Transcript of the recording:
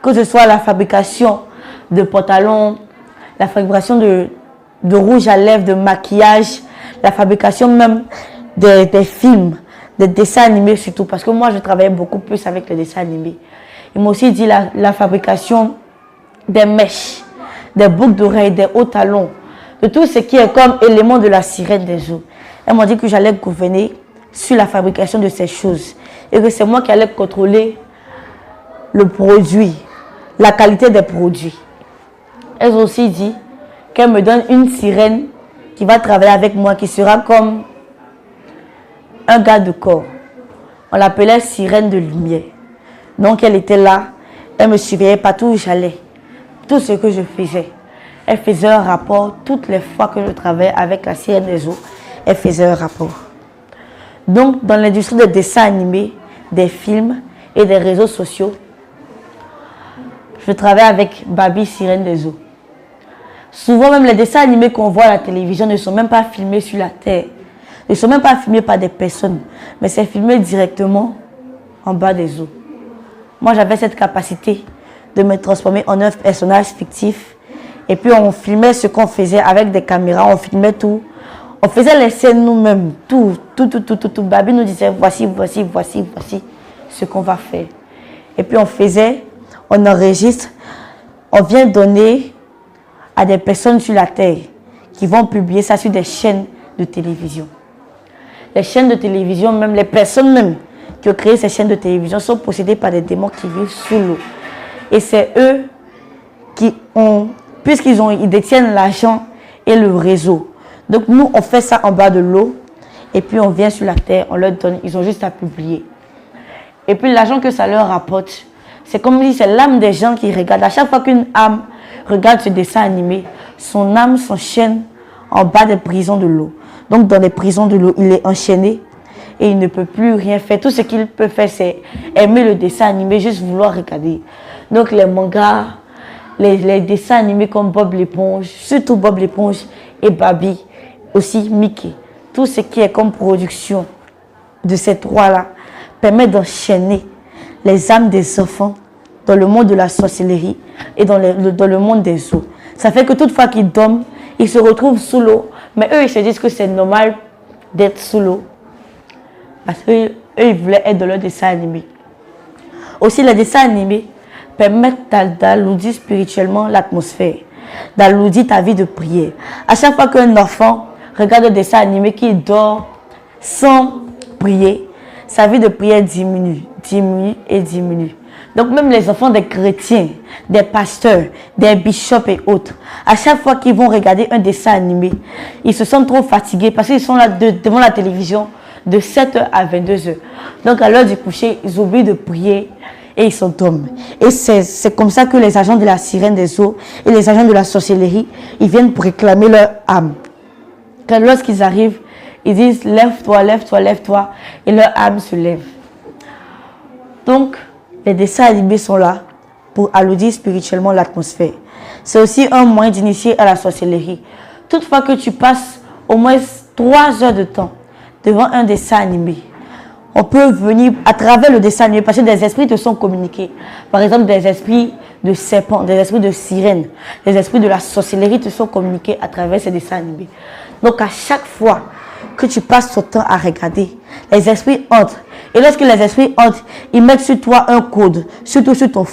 que ce soit la fabrication de pantalons, la fabrication de rouge à lèvres, de maquillage, la fabrication même des films, des dessins animés surtout, parce que moi je travaillais beaucoup plus avec les dessins animés. Ils m'ont aussi dit la fabrication des mèches, des boucles d'oreilles, des hauts talons, de tout ce qui est comme élément de la sirène des eaux. Elles m'ont dit que j'allais gouverner sur la fabrication de ces choses et que c'est moi qui allais contrôler le produit, la qualité des produits. Elles ont aussi dit qu'elles me donnent une sirène qui va travailler avec moi, qui sera comme un garde de corps. On l'appelait sirène de lumière. Donc elle était là, elle me surveillait partout où j'allais, tout ce que je faisais. Elle faisait un rapport toutes les fois que je travaillais avec la sirène des eaux. Elle faisait un rapport. Donc dans l'industrie des dessins animés, des films et des réseaux sociaux, je travaille avec Babi, sirène des eaux. Souvent même les dessins animés qu'on voit à la télévision ne sont même pas filmés sur la terre. Ne sont même pas filmés par des personnes, mais c'est filmé directement en bas des eaux. Moi j'avais cette capacité de me transformer en un personnage fictif. Et puis on filmait ce qu'on faisait avec des caméras, on filmait tout. On faisait les scènes nous-mêmes, tout. Babi nous disait voici ce qu'on va faire. Et puis on enregistre, on vient donner à des personnes sur la terre qui vont publier ça sur des chaînes de télévision. Les chaînes de télévision, même les personnes même qui ont créé ces chaînes de télévision sont possédées par des démons qui vivent sous l'eau. Et c'est eux qui ont, puisqu'ils détiennent l'argent et le réseau. Donc nous, on fait ça en bas de l'eau et puis on vient sur la terre, on leur donne, ils ont juste à publier. Et puis l'argent que ça leur rapporte, c'est comme si c'est l'âme des gens qui regardent. À chaque fois qu'une âme regarde ce dessin animé, son âme s'enchaîne en bas des prisons de l'eau. Donc dans les prisons de l'eau, il est enchaîné et il ne peut plus rien faire. Tout ce qu'il peut faire, c'est aimer le dessin animé, juste vouloir regarder. Donc les mangas, les dessins animés comme Bob l'éponge, surtout Bob l'éponge et Babi, aussi Mickey. Tout ce qui est comme production de ces trois-là permet d'enchaîner les âmes des enfants dans le monde de la sorcellerie et dans le monde des eaux. Ça fait que toutefois qu'ils dorment, ils se retrouvent sous l'eau, mais eux ils se disent que c'est normal d'être sous l'eau parce qu'eux ils voulaient être dans leur dessin animé. Aussi les dessins animés permettent d'alourdir spirituellement l'atmosphère, d'alourdir ta vie de prière. À chaque fois qu'un enfant regarde un dessin animé qui dort sans prier, sa vie de prière diminue. Donc même les enfants des chrétiens, des pasteurs, des bishops et autres, à chaque fois qu'ils vont regarder un dessin animé, ils se sentent trop fatigués parce qu'ils sont là devant la télévision de 7h à 22h. Donc à l'heure du coucher, ils oublient de prier et ils s'endorment. Et c'est comme ça que les agents de la sirène des eaux et les agents de la sorcellerie, ils viennent pour réclamer leur âme. Quand lorsqu'ils arrivent, ils disent lève-toi, lève-toi, lève-toi, et leur âme se lève. Donc, les dessins animés sont là pour alourdir spirituellement l'atmosphère. C'est aussi un moyen d'initier à la sorcellerie. Toutefois que tu passes au moins 3 heures de temps devant un dessin animé, on peut venir à travers le dessin animé parce que des esprits te sont communiqués. Par exemple, des esprits de serpents, des esprits de sirènes, des esprits de la sorcellerie te sont communiqués à travers ces dessins animés. Donc, à chaque fois que tu passes ton temps à regarder, les esprits entrent. Et lorsque les esprits entrent, ils mettent sur toi un code, surtout sur ton